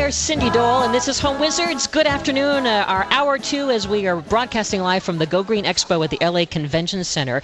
there, Cindy Dole, and this is Home Wizards. Good afternoon, our hour two as we are broadcasting live from the Go Green Expo at the LA Convention Center.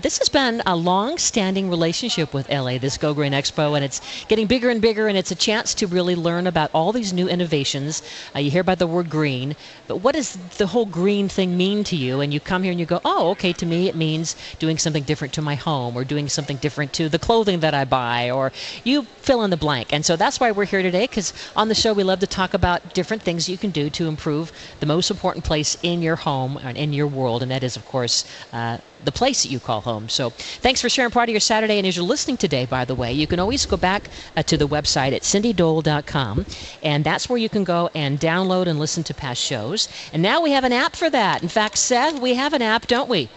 This has been a long-standing relationship with LA, this Go Green Expo, and it's getting bigger and bigger, and it's a chance to really learn about all these new innovations. You hear about the word green, but what does the whole green thing mean to you? And you come here and you go, oh, okay, to me it means doing something different to my home, or doing something different to the clothing that I buy, or you fill in the blank. And so that's why we're here today, because on the show we love to talk about different things you can do to improve the most important place in your home and in your world, and that is, of course, the place that you call home. So thanks for sharing part of your Saturday. And as you're listening today, by the way, you can always go back to the website at cindydole.com, and that's where you can go and download and listen to past shows. And now we have an app for that. In fact, Seth, we have an app, don't we?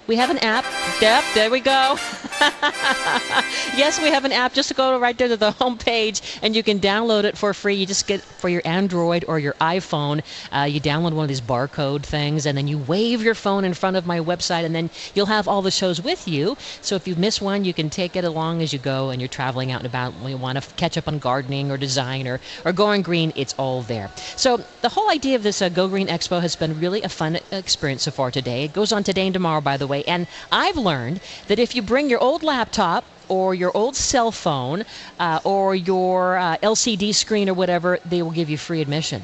We have an app. Yep, there we go. Yes, we have an app. Just go right there to the home page, and you can download it for free. You just get for your Android or your iPhone. You download one of these barcode things, and then you wave your phone in front of my website, and then you'll have all the shows with you. So if you miss one, you can take it along as you go, and you're traveling out and about, and you want to catch up on gardening or design or going green, it's all there. So the whole idea of this Go Green Expo has been really a fun experience so far today. It goes on today and tomorrow, by the way. And I've learned that if you bring your old laptop or your old cell phone or your LCD screen or whatever, they will give you free admission.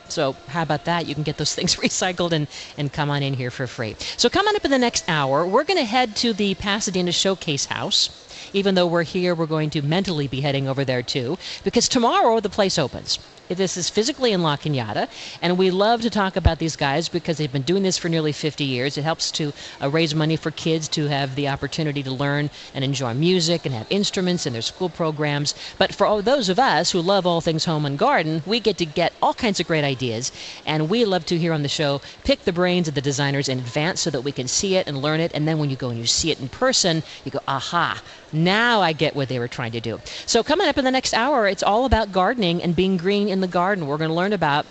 So how about that? You can get those things recycled and come on in here for free. So come on up in the next hour. We're going to head to the Pasadena Showcase House. Even though we're here, we're going to mentally be heading over there too, because tomorrow the place opens. This is physically in La Cañada, and we love to talk about these guys because they've been doing this for nearly 50 years. It helps to raise money for kids to have the opportunity to learn and enjoy music and have instruments in their school programs. But for all those of us who love all things home and garden, we get to get all kinds of great ideas, and we love to, here on the show, pick the brains of the designers in advance so that we can see it and learn it, and then when you go and you see it in person, you go, aha, now I get what they were trying to do. So coming up in the next hour, it's all about gardening and being green in the garden. We're going to learn about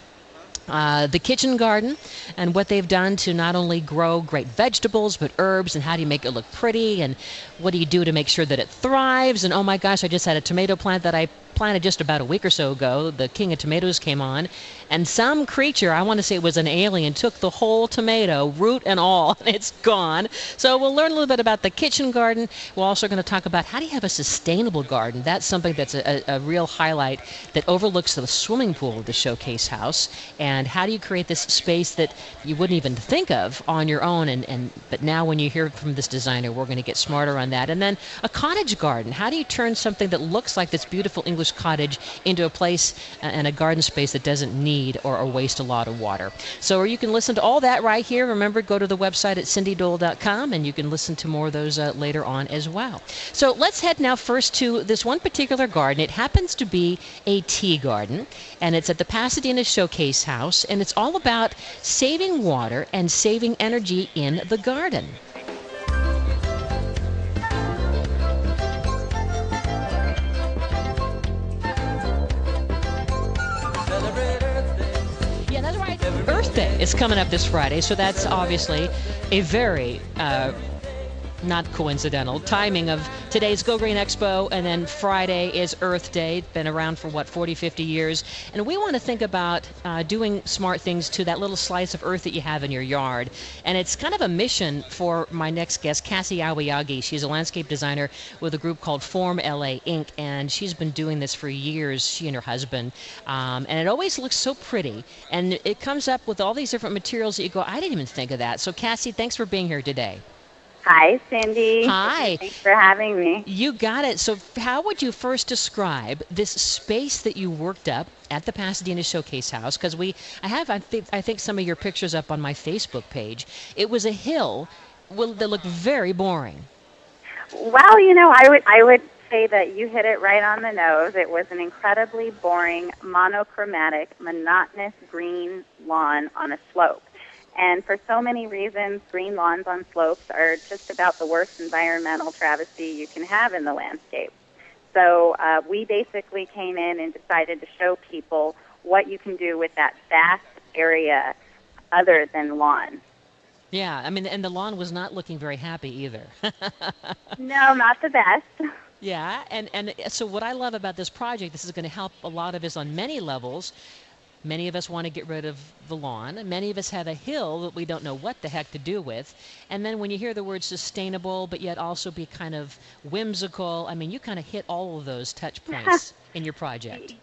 the kitchen garden and what they've done to not only grow great vegetables but herbs, and how do you make it look pretty, and what do you do to make sure that it thrives. And oh my gosh, I just had a tomato plant that I planted just about a week or so ago. The king of tomatoes came on, and some creature, I want to say it was an alien, took the whole tomato, root and all, and it's gone. So we'll learn a little bit about the kitchen garden. We're also going to talk about how do you have a sustainable garden. That's something that's a real highlight that overlooks the swimming pool of the Showcase House. And how do you create this space that you wouldn't even think of on your own? But now when you hear from this designer, we're going to get smarter on that. And then a cottage garden. How do you turn something that looks like this beautiful English cottage into a place and a garden space that doesn't need or waste a lot of water? So you can listen to all that right here. Remember, go to the website at cindydole.com, and you can listen to more of those later on as well. So let's head now first to this one particular garden. It happens to be a tea garden, and it's at the Pasadena Showcase House, and it's all about saving water and saving energy in the garden. Earth Day is coming up this Friday, so that's obviously a very not coincidental timing of today's Go Green Expo, and then Friday is Earth Day. It's been around for 40, 50 years, and we want to think about doing smart things to that little slice of earth that you have in your yard. And it's kind of a mission for my next guest, Cassy Aoyagi. She's a landscape designer with a group called Form LA Inc., and she's been doing this for years, she and her husband, and it always looks so pretty, and it comes up with all these different materials that you go, I didn't even think of that. So Cassy, thanks for being here today. Hi, Cindy. Hi. Thanks for having me. You got it. So how would you first describe this space that you worked up at the Pasadena Showcase House? Because I think some of your pictures up on my Facebook page. It was a hill that looked very boring. Well, I would say that you hit it right on the nose. It was an incredibly boring, monochromatic, monotonous green lawn on a slope. And for so many reasons, green lawns on slopes are just about the worst environmental travesty you can have in the landscape. So we basically came in and decided to show people what you can do with that vast area other than lawn. Yeah, I mean, and the lawn was not looking very happy either. No, not the best. Yeah, and so what I love about this project, this is going to help a lot of us on many levels. Many of us want to get rid of the lawn. Many of us have a hill that we don't know what the heck to do with. And then when you hear the word sustainable, but yet also be kind of whimsical, I mean, you kind of hit all of those touch points in your project.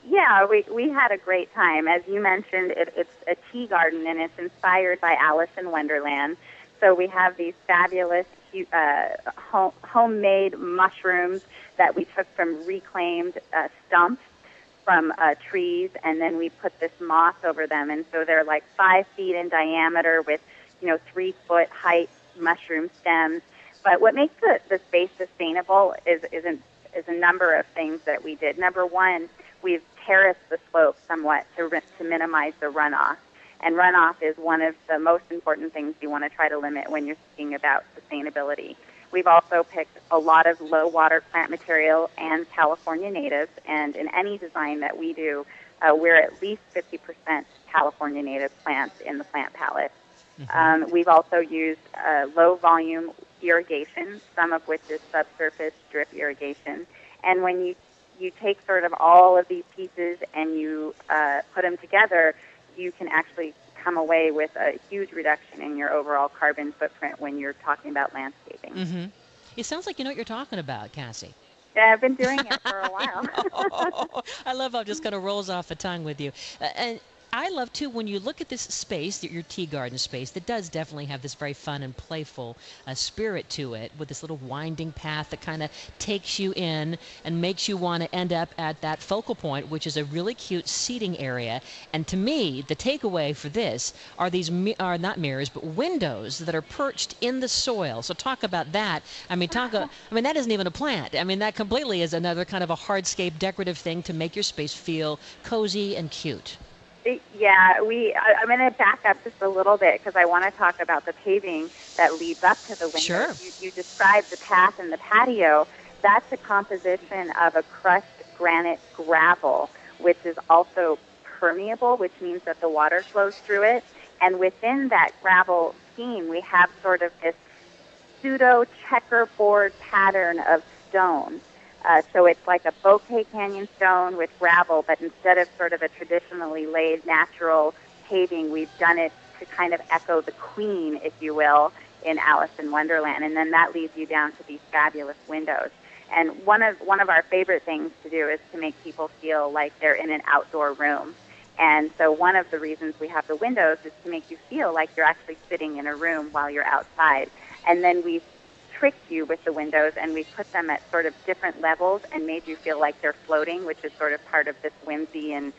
Yeah, we had a great time. As you mentioned, it's a tea garden, and it's inspired by Alice in Wonderland. So we have these fabulous homemade mushrooms that we took from reclaimed stumps from trees, and then we put this moss over them, and so they're like 5 feet in diameter with, 3-foot height mushroom stems. But what makes the space sustainable is a number of things that we did. Number one, we've terraced the slope somewhat to minimize the runoff. And runoff is one of the most important things you want to try to limit when you're thinking about sustainability. We've also picked a lot of low water plant material and California natives, and in any design that we do, we're at least 50% California native plants in the plant palette. Mm-hmm. We've also used low volume irrigation, some of which is subsurface drip irrigation. And when you take sort of all of these pieces and you put them together, you can actually come away with a huge reduction in your overall carbon footprint when you're talking about landscaping. Mm-hmm. It sounds like you know what you're talking about, Cassie. Yeah, I've been doing it for a while. I love how it just kind of rolls off the tongue with you. And I love, too, when you look at this space, your tea garden space, that does definitely have this very fun and playful spirit to it, with this little winding path that kind of takes you in and makes you want to end up at that focal point, which is a really cute seating area. And to me, the takeaway for this are these, are not mirrors, but windows that are perched in the soil. So talk about that. I mean, that isn't even a plant. I mean, that completely is another kind of a hardscape decorative thing to make your space feel cozy and cute. Yeah, I'm going to back up just a little bit because I want to talk about the paving that leads up to the windows. Sure. You described the path and the patio. That's a composition of a crushed granite gravel, which is also permeable, which means that the water flows through it. And within that gravel scheme, we have sort of this pseudo checkerboard pattern of stones. So it's like a bouquet canyon stone with gravel, but instead of sort of a traditionally laid natural paving, we've done it to kind of echo the queen, if you will, in Alice in Wonderland. And then that leads you down to these fabulous windows. And one of our favorite things to do is to make people feel like they're in an outdoor room. And so one of the reasons we have the windows is to make you feel like you're actually sitting in a room while you're outside. And then we've tricked you with the windows, and we put them at sort of different levels and made you feel like they're floating, which is sort of part of this whimsy and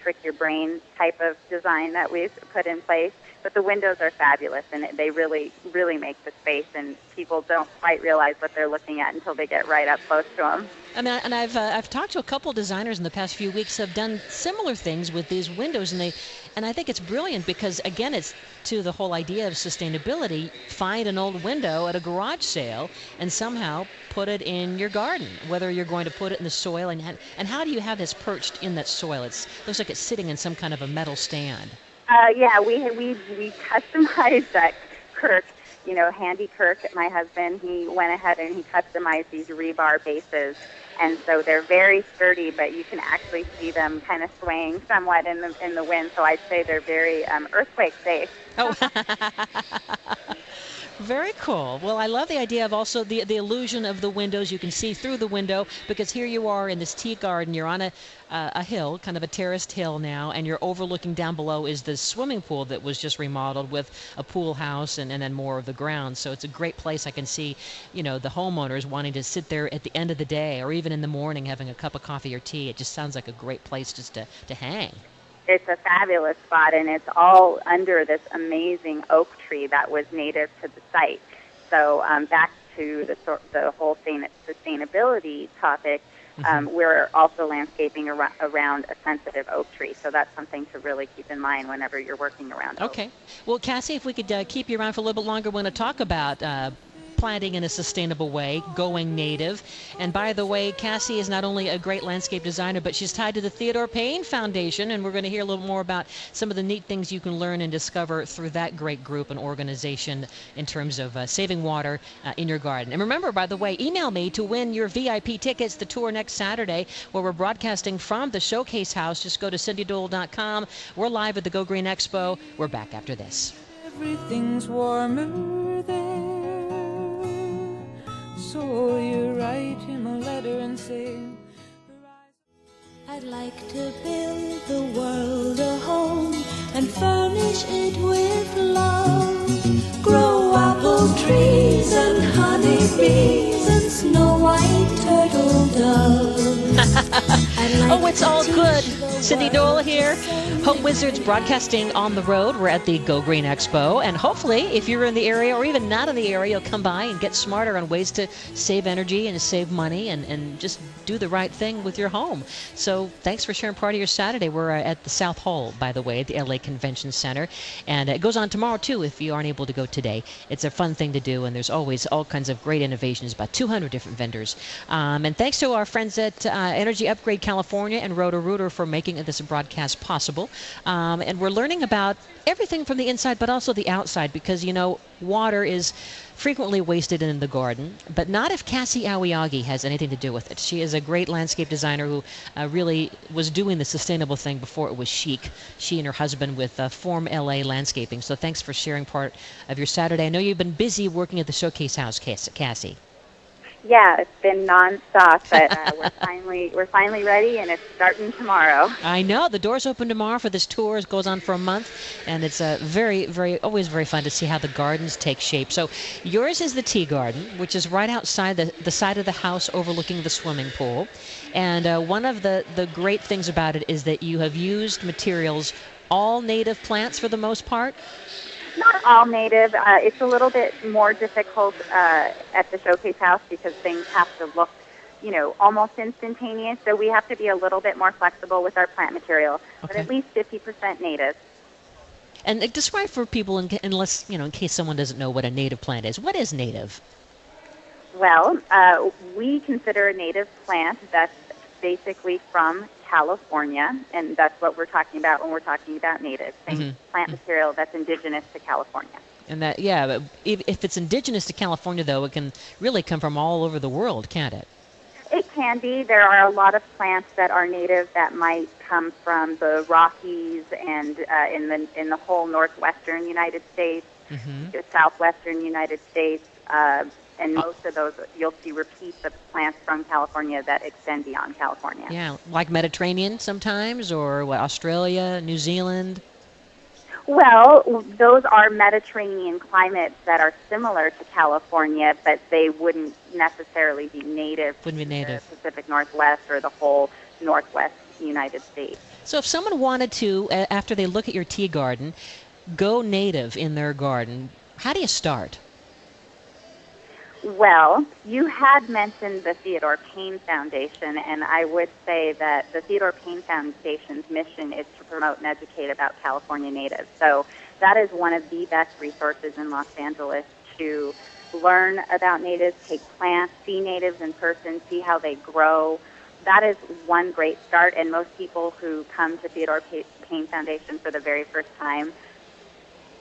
trick your brain type of design that we've put in place. But the windows are fabulous, and they really, really make the space, and people don't quite realize what they're looking at until they get right up close to them. And I've talked to a couple designers in the past few weeks who have done similar things with these windows, and I think it's brilliant because, again, it's to the whole idea of sustainability. Find an old window at a garage sale and somehow put it in your garden, whether you're going to put it in the soil, and how do you have this perched in that soil? It looks like it's sitting in some kind of a metal stand. Yeah, we customized that. Kirk, Handy Kirk, my husband, he went ahead and he customized these rebar bases, and so they're very sturdy, but you can actually see them kind of swaying somewhat in the wind. So I'd say they're very earthquake safe. Oh. Very cool. Well, I love the idea of also the illusion of the windows. You can see through the window because here you are in this tea garden. You're on a hill, kind of a terraced hill now, and you're overlooking down below is the swimming pool that was just remodeled with a pool house and then more of the grounds. So it's a great place. I can see, the homeowners wanting to sit there at the end of the day or even in the morning having a cup of coffee or tea. It just sounds like a great place just to hang. It's a fabulous spot, and it's all under this amazing oak tree that was native to the site. So back to the whole sustainability topic, we're also landscaping around a sensitive oak tree. So that's something to really keep in mind whenever you're working around oak. Okay. Well, Cassie, if we could keep you around for a little bit longer, we're going to talk about planting in a sustainable way, going native. And by the way, Cassie is not only a great landscape designer, but she's tied to the Theodore Payne Foundation, and we're going to hear a little more about some of the neat things you can learn and discover through that great group and organization in terms of saving water in your garden. And remember, by the way, email me to win your VIP tickets to tour next Saturday, where we're broadcasting from the Showcase House. Just go to cindydole.com. We're live at the Go Green Expo. We're back after this. Everything's warmer there, so you write him a letter and say, I'd like to build the world a home and furnish it with love, grow apple trees and honeybees and snow white turtle doves. Oh, it's all good. Cindy Dole here. Home Wizards broadcasting on the road. We're at the Go Green Expo. And hopefully, if you're in the area or even not in the area, you'll come by and get smarter on ways to save energy and save money and just do the right thing with your home. So thanks for sharing part of your Saturday. We're at the South Hall, by the way, at the LA Convention Center. And it goes on tomorrow, too, if you aren't able to go today. It's a fun thing to do, and there's always all kinds of great innovations, about 200 different vendors. And thanks to our friends at Energy Upgrade California and Roto-Rooter for making this broadcast possible. And we're learning about everything from the inside but also the outside, because, you know, water is frequently wasted in the garden, but not if Cassy Aoyagi has anything to do with it. She is a great landscape designer who really was doing the sustainable thing before it was chic. She and her husband with Form LA Landscaping. So thanks for sharing part of your Saturday. I know you've been busy working at the Showcase House, Cassie. Yeah, it's been nonstop, but we're finally ready, and it's starting tomorrow. I know the doors open tomorrow for this tour. It goes on for a month, and it's always very fun to see how the gardens take shape. So yours is the tea garden, which is right outside the side of the house overlooking the swimming pool. And one of the great things about it is that you have used materials, all native plants for the most part. Not all native. It's a little bit more difficult at the Showcase House because things have to look, you know, almost instantaneous. So we have to be a little bit more flexible with our plant material, but at least 50% native. And describe for people, in case someone doesn't know what a native plant is. What is native? Well, we consider a native plant that's basically from California, and that's what we're talking about when we're talking about native, plant material that's indigenous to California. And that, yeah, but if it's indigenous to California, though, it can really come from all over the world, can't it? It can be. There are a lot of plants that are native that might come from the Rockies and in the whole northwestern United States, the southwestern United States, and most of those, you'll see repeats of plants from California that extend beyond California. Yeah, like Mediterranean sometimes, or what, Australia, New Zealand? Well, those are Mediterranean climates that are similar to California, but they wouldn't necessarily be native to the Pacific Northwest or the whole Northwest United States. So if someone wanted to, after they look at your tea garden, go native in their garden, how do you start? Well, you had mentioned the Theodore Payne Foundation, and I would say that the Theodore Payne Foundation's mission is to promote and educate about California natives. So that is one of the best resources in Los Angeles to learn about natives, take plants, see natives in person, see how they grow. That is one great start, and most people who come to Theodore Payne Foundation for the very first time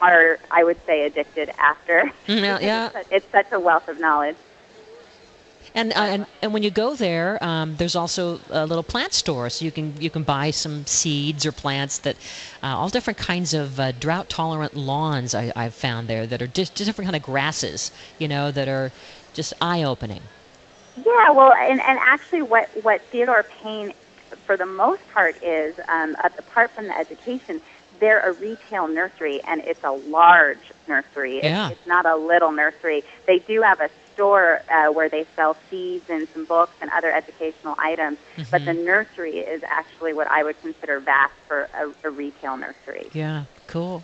are, I would say, addicted after. Yeah. It's such a wealth of knowledge. And when you go there, there's also a little plant store, so you can buy some seeds or plants that all different kinds of drought-tolerant lawns I've found there that are just different kind of grasses, that are just eye-opening. Yeah, well, and actually what Theodore Payne, for the most part, is, apart from the education, they're a retail nursery, and it's a large nursery. Yeah. It's not a little nursery. They do have a store where they sell seeds and some books and other educational items, but the nursery is actually what I would consider vast for a retail nursery. Yeah, cool.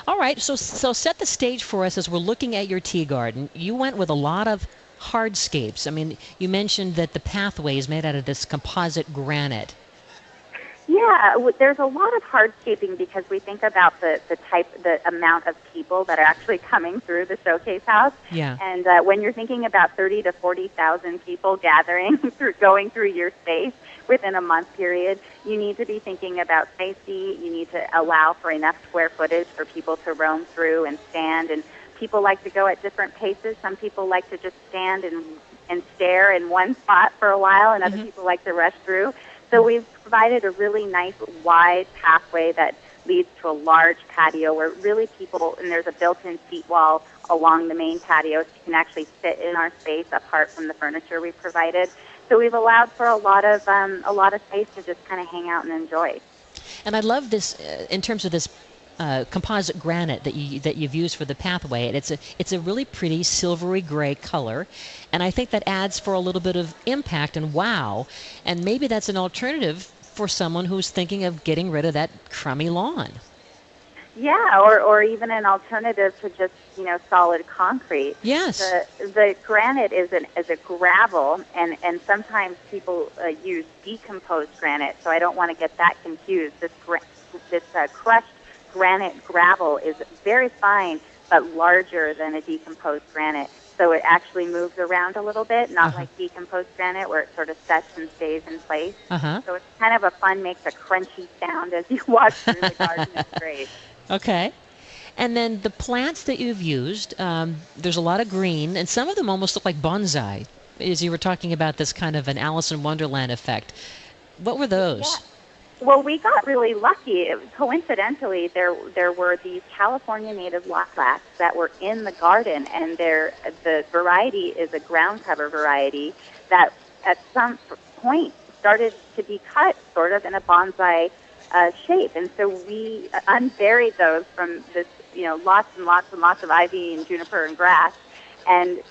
All right, so set the stage for us as we're looking at your tea garden. You went with a lot of hardscapes. I mean, you mentioned that the pathway is made out of this composite granite. Yeah, there's a lot of hardscaping because we think about the amount of people that are actually coming through the Showcase House. Yeah. And when you're thinking about 30 to 40,000 people gathering going through your space within a month period, you need to be thinking about safety. You need to allow for enough square footage for people to roam through and stand. And people like to go at different paces. Some people like to just stand and stare in one spot for a while, and other people like to rush through. So we've provided a really nice wide pathway that leads to a large patio where really people, and there's a built-in seat wall along the main patio, so you can actually sit in our space apart from the furniture we've provided. So we've allowed for a lot of space to just kind of hang out and enjoy. And I love this in terms of this composite granite that you've used for the pathway. And it's a really pretty silvery gray color, and I think that adds for a little bit of impact and wow. And maybe that's an alternative for someone who's thinking of getting rid of that crummy lawn. Yeah, or even an alternative to just solid concrete. Yes. The granite is a gravel, and sometimes people use decomposed granite. So I don't want to get that confused. This crushed granite gravel is very fine, but larger than a decomposed granite. So it actually moves around a little bit, not like decomposed granite where it sort of sets and stays in place. So it's kind of makes a crunchy sound as you walk through the garden. It's great. Okay. And then the plants that you've used, there's a lot of green, and some of them almost look like bonsai, as you were talking about this kind of an Alice in Wonderland effect. What were those? Yeah. Well, we got really lucky. Coincidentally, there were these California native lilacs that were in the garden, and the variety is a ground cover variety that at some point started to be cut sort of in a bonsai shape. And so we unburied those from this, lots and lots and lots of ivy and juniper and grass, and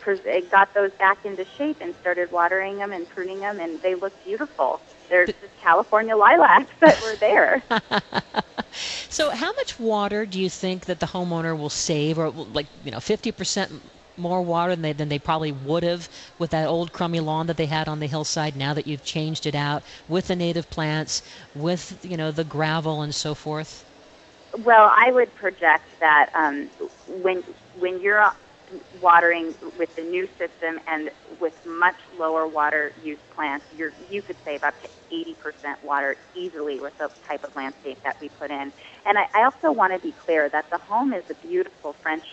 got those back into shape and started watering them and pruning them, and they look beautiful. They're just California lilacs that were there. So how much water do you think that the homeowner will save, or 50% more water than they probably would have with that old crummy lawn that they had on the hillside, now that you've changed it out with the native plants, with the gravel and so forth? Well, I would project that when you're watering with the new system and with much lower water use plants, you could save up to 80% water easily with the type of landscape that we put in. And I also want to be clear that the home is a beautiful French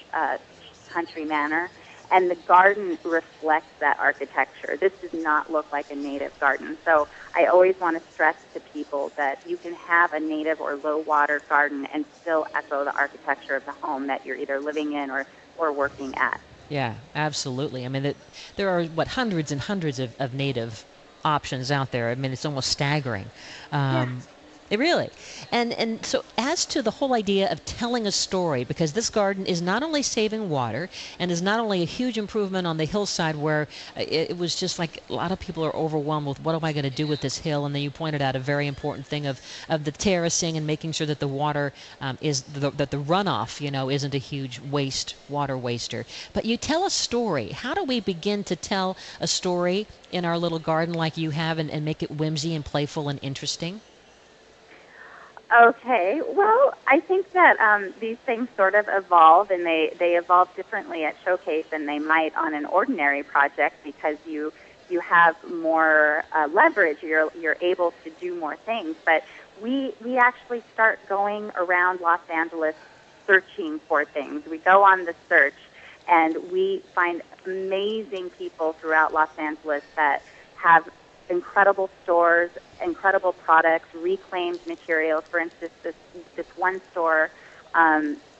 country manor, and the garden reflects that architecture. This does not look like a native garden. So I always want to stress to people that you can have a native or low water garden and still echo the architecture of the home that you're either living in or working at. Yeah, absolutely. I mean, there are, hundreds and hundreds of native options out there. I mean, it's almost staggering. It really. And so as to the whole idea of telling a story, because this garden is not only saving water and is not only a huge improvement on the hillside where it was just like a lot of people are overwhelmed with what am I going to do with this hill, and then you pointed out a very important thing of the terracing and making sure that the water that the runoff, isn't a huge water waster. But you tell a story. How do we begin to tell a story in our little garden like you have and make it whimsy and playful and interesting? Okay, well, I think that these things sort of evolve, and they evolve differently at Showcase than they might on an ordinary project because you have more leverage. You're able to do more things. But we actually start going around Los Angeles searching for things. We go on the search, and we find amazing people throughout Los Angeles that have incredible stores, incredible products, reclaimed materials. For instance, this one store,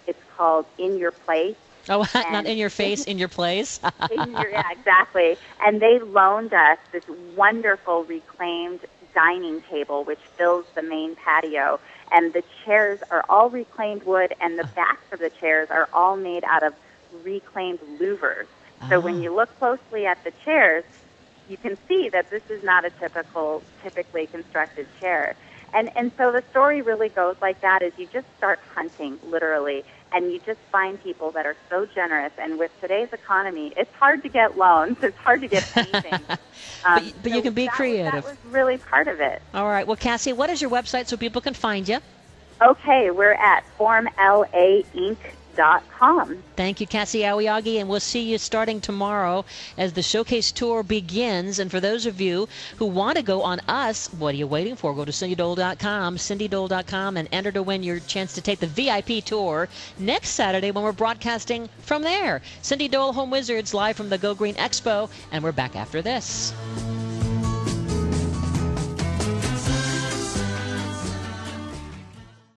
it's called In Your Place. Oh, not in your face, in your place? Yeah, exactly. And they loaned us this wonderful reclaimed dining table, which fills the main patio. And the chairs are all reclaimed wood, and the backs of the chairs are all made out of reclaimed louvers. So when you look closely at the chairs, you can see that this is not a typically constructed chair. And so the story really goes like that, is you just start hunting, literally, and you just find people that are so generous. And with today's economy, it's hard to get loans. It's hard to get anything. But you can be creative. That was really part of it. All right. Well, Cassie, what is your website so people can find you? Okay, we're at formlainc.com. Thank you, Cassy Aoyagi, and we'll see you starting tomorrow as the showcase tour begins. And for those of you who want to go on us, what are you waiting for? Go to cindydole.com, and enter to win your chance to take the VIP tour next Saturday when we're broadcasting from there. Cindy Dole, Home Wizards, live from the Go Green Expo, and we're back after this.